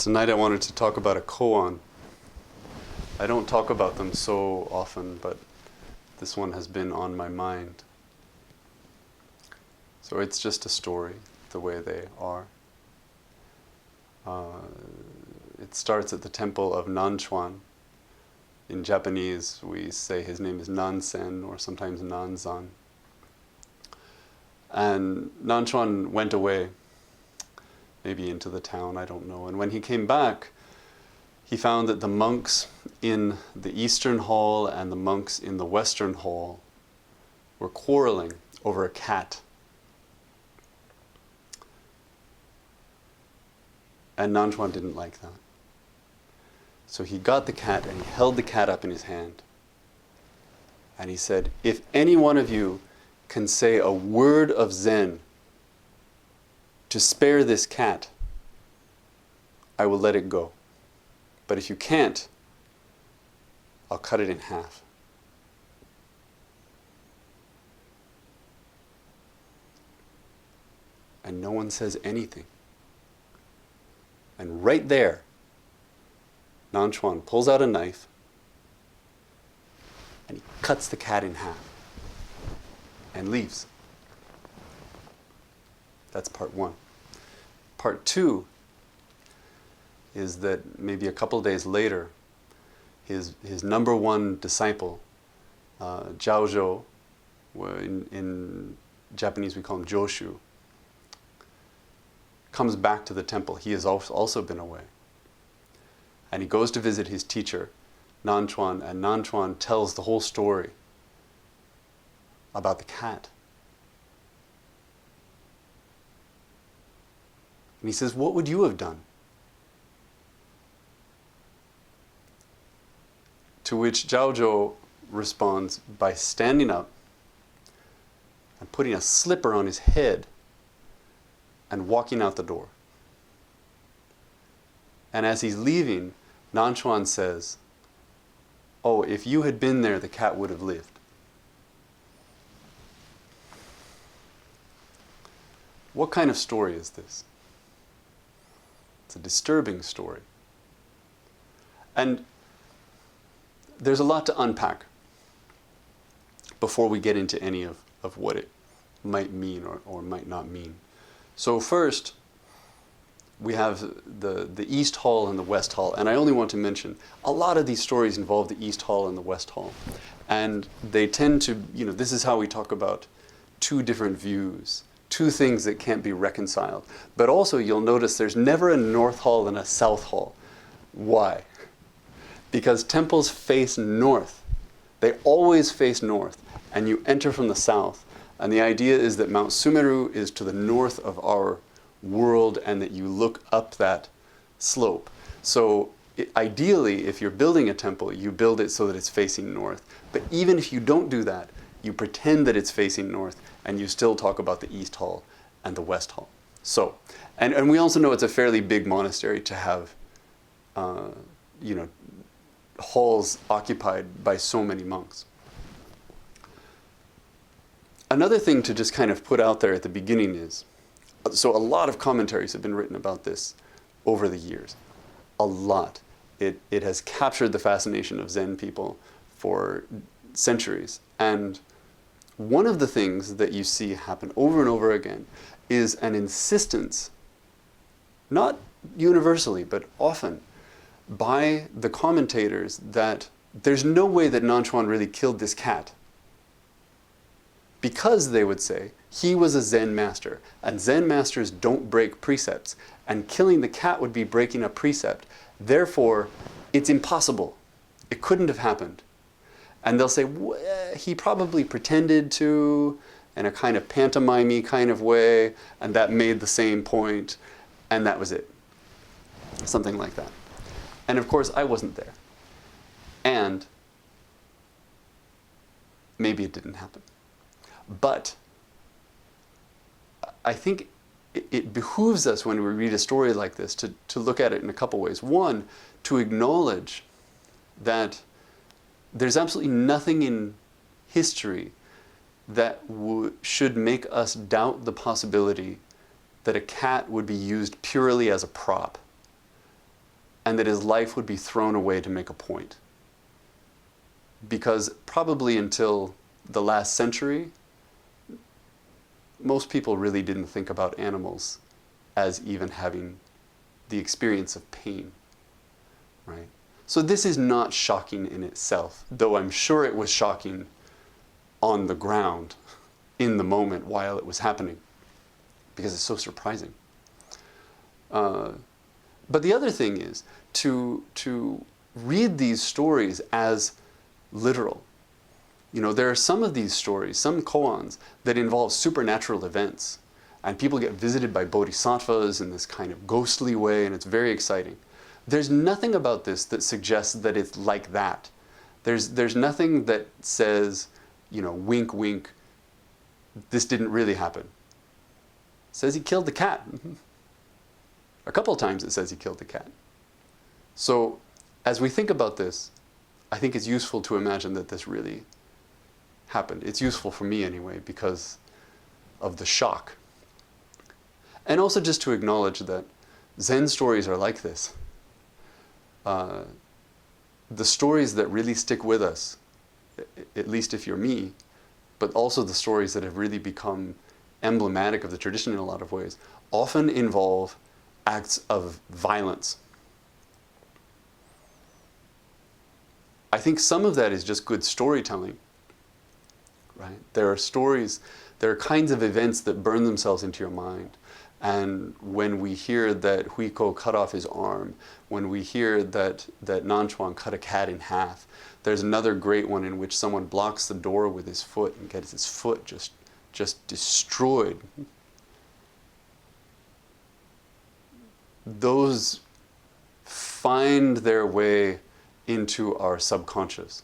Tonight I wanted to talk about a koan. I don't talk about them so often, but this one has been on my mind. So it's just a story, the way they are. It starts at the temple of Nanquan. In Japanese, we say his name is Nansen, or sometimes Nansen. And Nanquan went away, maybe into the town, I don't know. And when he came back, he found that the monks in the eastern hall and the monks in the western hall were quarreling over a cat. And Nanquan didn't like that. So he got the cat and he held the cat up in his hand. And he said, if any one of you can say a word of Zen to spare this cat, I will let it go. But if you can't, I'll cut it in half. And no one says anything. And right there, Nanquan pulls out a knife and he cuts the cat in half and leaves. That's part one. Part two is that maybe a couple days later, his number one disciple, Zhao, in Japanese we call him Joshu, comes back to the temple. He has also been away. And he goes to visit his teacher, Nanquan, and Nanquan tells the whole story about the cat. And he says, what would you have done? To which Zhao responds by standing up and putting a slipper on his head and walking out the door. And as he's leaving, Nanquan says, oh, if you had been there, the cat would have lived. What kind of story is this? It's a disturbing story. And there's a lot to unpack before we get into any of what it might mean or might not mean. So first, we have the East Hall and the West Hall. And I only want to mention, a lot of these stories involve the East Hall and the West Hall. And they tend to, this is how we talk about two different views, two things that can't be reconciled. But also you'll notice there's never a North Hall and a South Hall. Why? Because temples face north. They always face north. And you enter from the south. And the idea is that Mount Sumeru is to the north of our world and that you look up that slope. So ideally, if you're building a temple, you build it so that it's facing north. But even if you don't do that, you pretend that it's facing north and you still talk about the East Hall and the West Hall. So, and we also know it's a fairly big monastery to have, halls occupied by so many monks. Another thing to just kind of put out there at the beginning is, so a lot of commentaries have been written about this over the years. A lot. It has captured the fascination of Zen people for centuries. And one of the things that you see happen over and over again is an insistence, not universally, but often, by the commentators that there's no way that Nanquan really killed this cat. Because, they would say, he was a Zen master, and Zen masters don't break precepts, and killing the cat would be breaking a precept. Therefore, it's impossible. It couldn't have happened. And they'll say, he probably pretended to, in a kind of pantomime-y kind of way, and that made the same point, and that was it. Something like that. And of course, I wasn't there. And maybe it didn't happen. But I think it behooves us when we read a story like this to look at it in a couple ways. One, to acknowledge that there's absolutely nothing in history that should make us doubt the possibility that a cat would be used purely as a prop. and that his life would be thrown away to make a point. Because probably until the last century, most people really didn't think about animals as even having the experience of pain, right? So this is not shocking in itself, though I'm sure it was shocking on the ground in the moment while it was happening, because it's so surprising. But the other thing is to read these stories as literal. You know, there are some of these stories, some koans, that involve supernatural events, and people get visited by bodhisattvas in this kind of ghostly way, and it's very exciting. There's nothing about this that suggests that it's like that. There's nothing that says, you know, wink, wink, this didn't really happen. It says he killed the cat. A couple of times it says he killed the cat. So as we think about this, I think it's useful to imagine that this really happened. It's useful for me anyway because of the shock. And also just to acknowledge that Zen stories are like this. The stories that really stick with us, at least if you're me, but also the stories that have really become emblematic of the tradition in a lot of ways, often involve acts of violence. I think some of that is just good storytelling, right? There are stories, there are kinds of events that burn themselves into your mind. And when we hear that Huiko cut off his arm, when we hear that Nanquan cut a cat in half, there's another great one in which someone blocks the door with his foot and gets his foot just destroyed. Those find their way into our subconscious.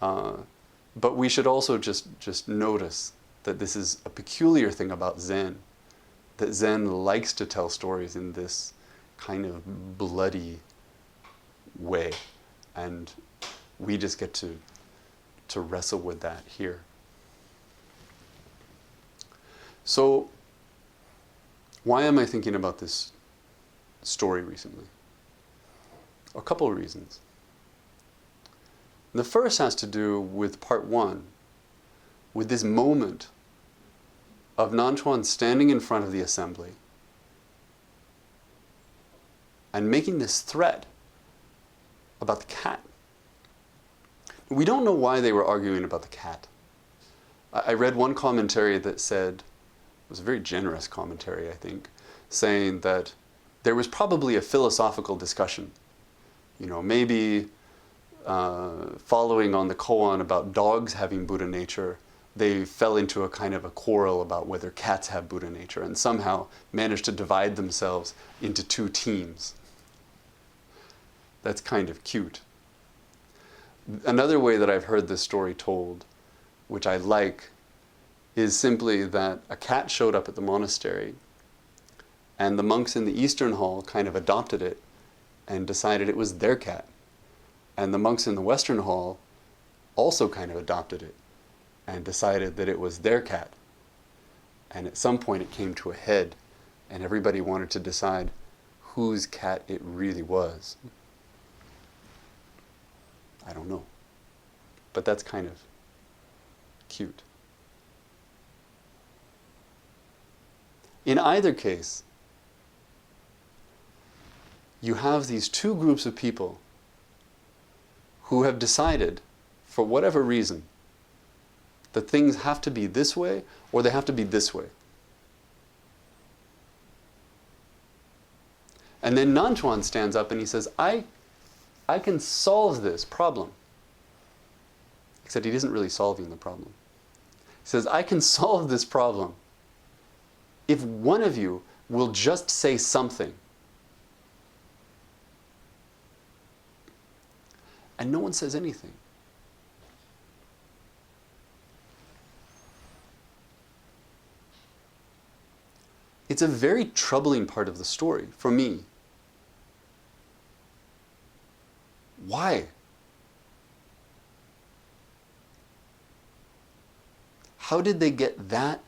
But we should also just notice that this is a peculiar thing about Zen, that Zen likes to tell stories in this kind of bloody way. And we just get to wrestle with that here. So, why am I thinking about this story recently? A couple of reasons. The first has to do with part one, with this moment of Nanquan standing in front of the assembly and making this threat about the cat. We don't know why they were arguing about the cat. I read one commentary that said, it was a very generous commentary, I think, saying that there was probably a philosophical discussion. You know, maybe following on the koan about dogs having Buddha nature, they fell into a kind of a quarrel about whether cats have Buddha nature and somehow managed to divide themselves into two teams. That's kind of cute. Another way that I've heard this story told, which I like, is simply that a cat showed up at the monastery and the monks in the Eastern Hall kind of adopted it and decided it was their cat. And the monks in the Western Hall also kind of adopted it and decided that it was their cat. And at some point it came to a head and everybody wanted to decide whose cat it really was. I don't know. But that's kind of cute. In either case, you have these two groups of people who have decided, for whatever reason, that things have to be this way or they have to be this way. And then Nanquan stands up and he says, I can solve this problem. Except he isn't really solving the problem. He says, I can solve this problem if one of you will just say something. And no one says anything. It's a very troubling part of the story for me. Why? How did they get that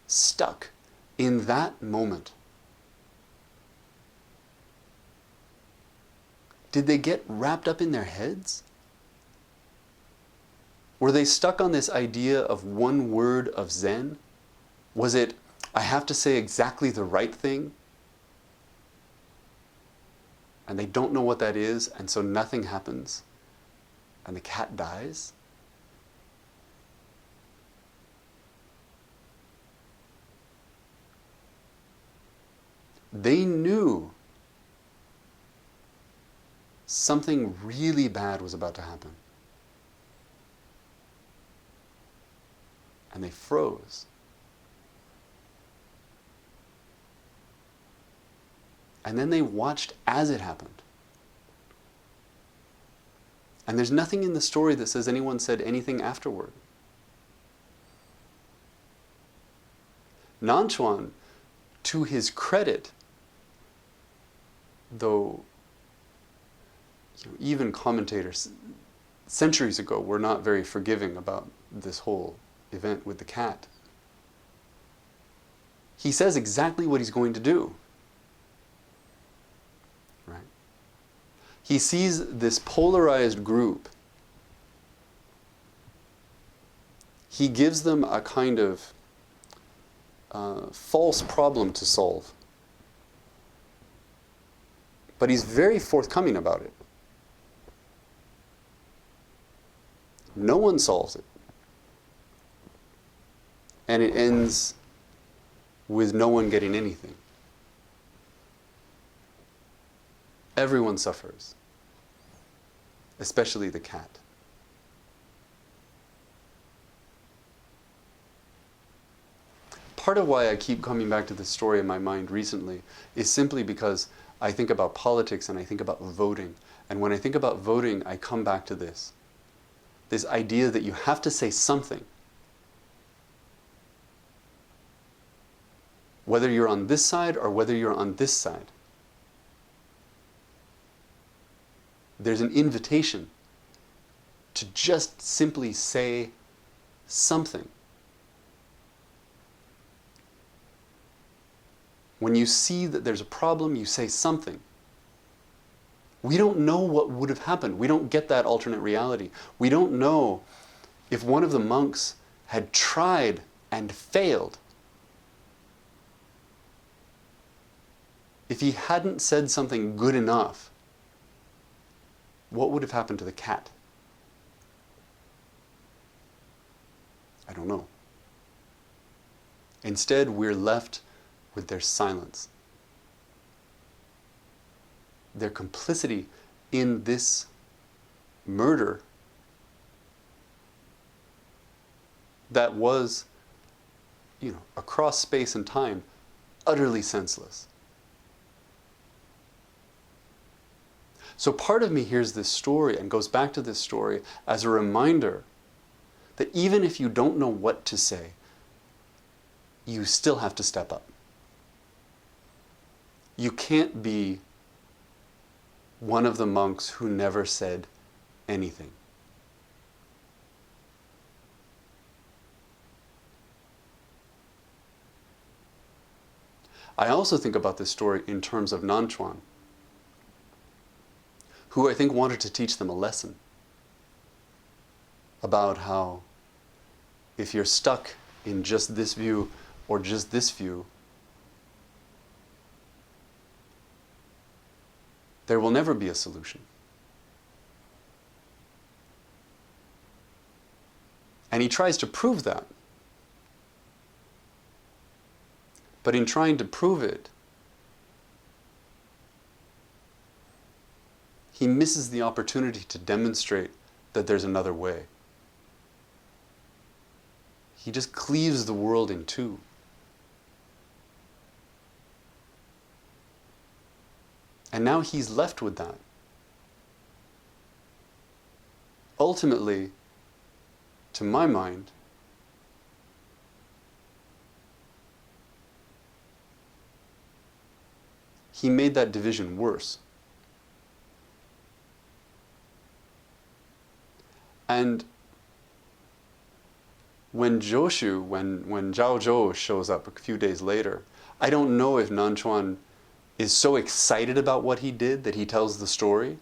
stuck in that moment? Did they get wrapped up in their heads? Were they stuck on this idea of one word of Zen? Was it, I have to say exactly the right thing? And they don't know what that is, and so nothing happens, and the cat dies? They knew something really bad was about to happen. And they froze. And then they watched as it happened. And there's nothing in the story that says anyone said anything afterward. Nanquan, to his credit, though even commentators centuries ago were not very forgiving about this whole event with the cat, he says exactly what he's going to do. Right? He sees this polarized group. He gives them a kind of false problem to solve. But he's very forthcoming about it. No one solves it. And it ends with no one getting anything. Everyone suffers, especially the cat. Part of why I keep coming back to this story in my mind recently is simply because I think about politics and I think about voting. And when I think about voting, I come back to this idea that you have to say something. Whether you're on this side or whether you're on this side. There's an invitation to just simply say something. When you see that there's a problem, you say something. We don't know what would have happened. We don't get that alternate reality. We don't know if one of the monks had tried and failed. If he hadn't said something good enough, what would have happened to the cat? I don't know. Instead, we're left with their silence. Their complicity in this murder that was, across space and time, utterly senseless. So part of me hears this story and goes back to this story as a reminder that even if you don't know what to say, you still have to step up. You can't be one of the monks who never said anything. I also think about this story in terms of Nanquan, who I think wanted to teach them a lesson about how if you're stuck in just this view or just this view, there will never be a solution. And he tries to prove that. But in trying to prove it, he misses the opportunity to demonstrate that there's another way. He just cleaves the world in two. And now he's left with that. Ultimately, to my mind, he made that division worse. And when Zhou, when Zhao Zhou shows up a few days later, I don't know if Nanquan is so excited about what he did that he tells the story,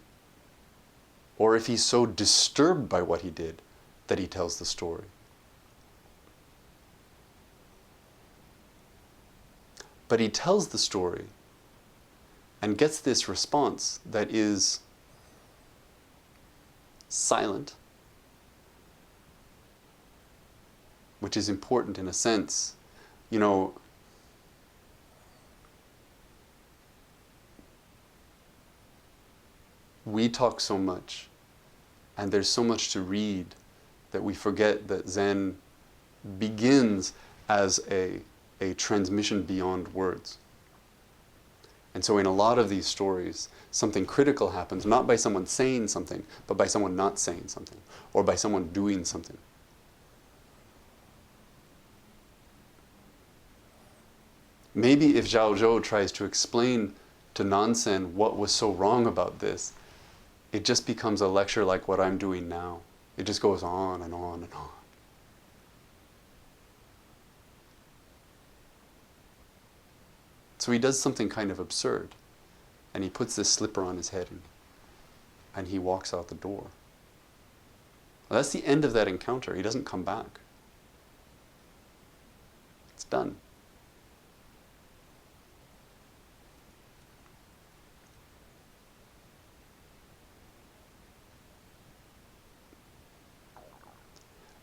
or if he's so disturbed by what he did that he tells the story. But he tells the story and gets this response that is silent, which is important in a sense. You know, we talk so much, and there's so much to read, that we forget that Zen begins as a transmission beyond words. And so in a lot of these stories, something critical happens, not by someone saying something, but by someone not saying something, or by someone doing something. Maybe if Zhao Zhou tries to explain to Nansen what was so wrong about this, it just becomes a lecture like what I'm doing now. It just goes on and on and on. So he does something kind of absurd, and he puts this slipper on his head and he walks out the door. Well, that's the end of that encounter. He doesn't come back. It's done.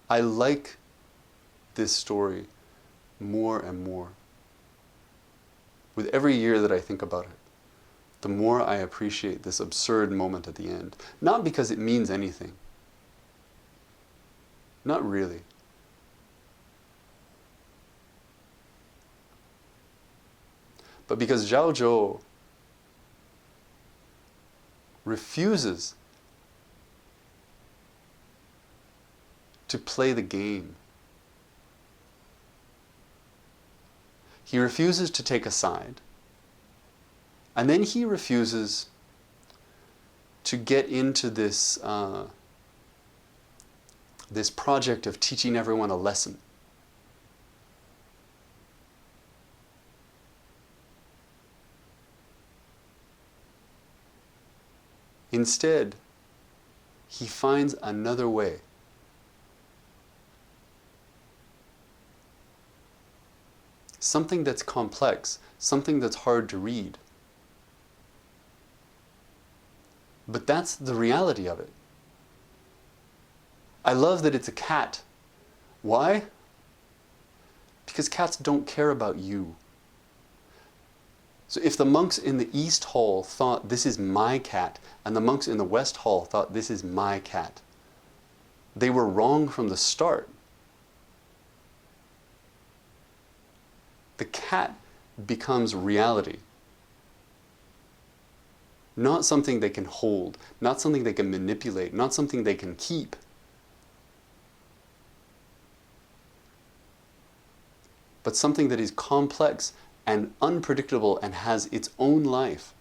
I like this story more and more. With every year that I think about it, the more I appreciate this absurd moment at the end. Not because it means anything. Not really. But because Zhao Zhou refuses to play the game. He refuses to take a side. And then he refuses to get into this, this project of teaching everyone a lesson. Instead, he finds another way. Something that's complex, something that's hard to read. But that's the reality of it. I love that it's a cat. Why? Because cats don't care about you. So if the monks in the East Hall thought this is my cat, and the monks in the West Hall thought this is my cat, they were wrong from the start. The cat becomes reality. Not something they can hold, not something they can manipulate, not something they can keep. But something that is complex and unpredictable and has its own life.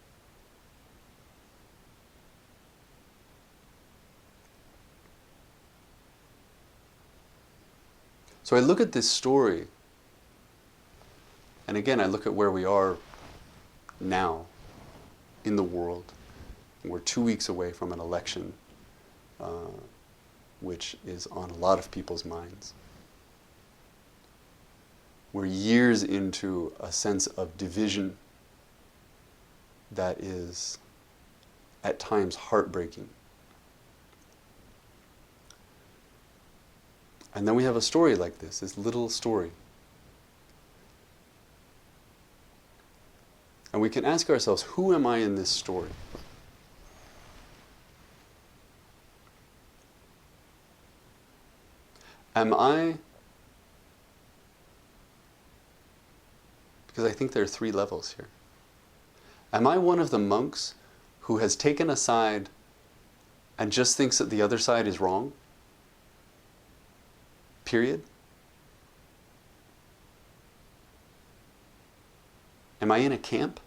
So I look at this story, and again I look at where we are now in the world. We're 2 weeks away from an election, which is on a lot of people's minds. We're years into a sense of division that is at times heartbreaking. And then we have a story like this little story. And we can ask ourselves, who am I in this story? Am I, because I think there are 3 levels here. Am I one of the monks who has taken a side and just thinks that the other side is wrong? Period? Am I in a camp?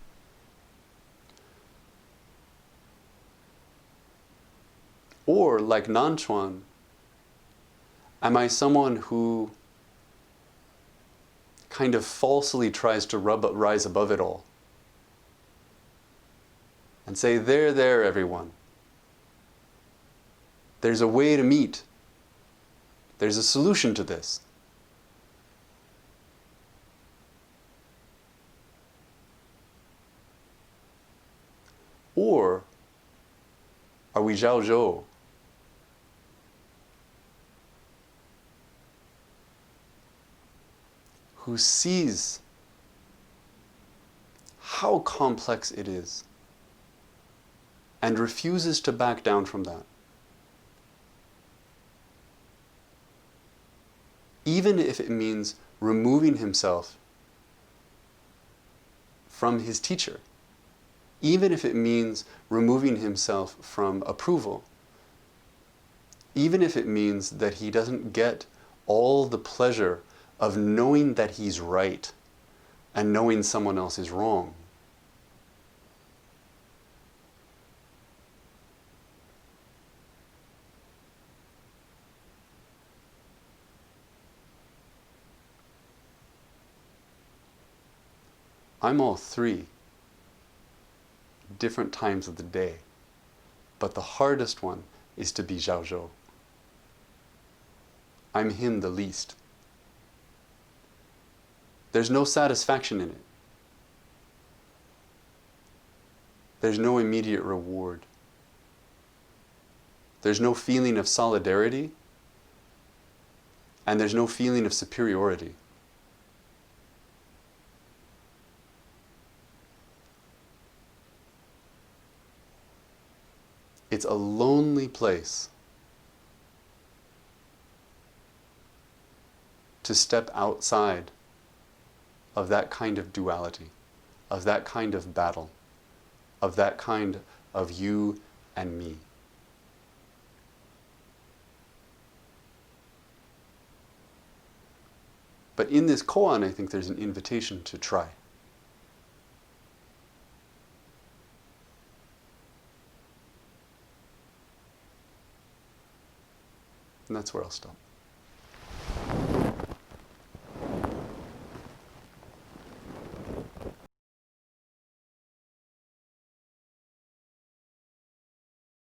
Or, like Nanquan, am I someone who kind of falsely tries to rise above it all and say, there, everyone. There's a way to meet. There's a solution to this. Or are we Zhao Zhou? Who sees how complex it is and refuses to back down from that. Even if it means removing himself from his teacher. Even if it means removing himself from approval. Even if it means that he doesn't get all the pleasure of knowing that he's right and knowing someone else is wrong. I'm all three, different times of the day, but the hardest one is to be Zhao Zhou. I'm him the least. There's no satisfaction in it. There's no immediate reward. There's no feeling of solidarity, and there's no feeling of superiority. It's a lonely place to step outside of that kind of duality, of that kind of battle, of that kind of you and me. But in this koan, I think there's an invitation to try. And that's where I'll stop.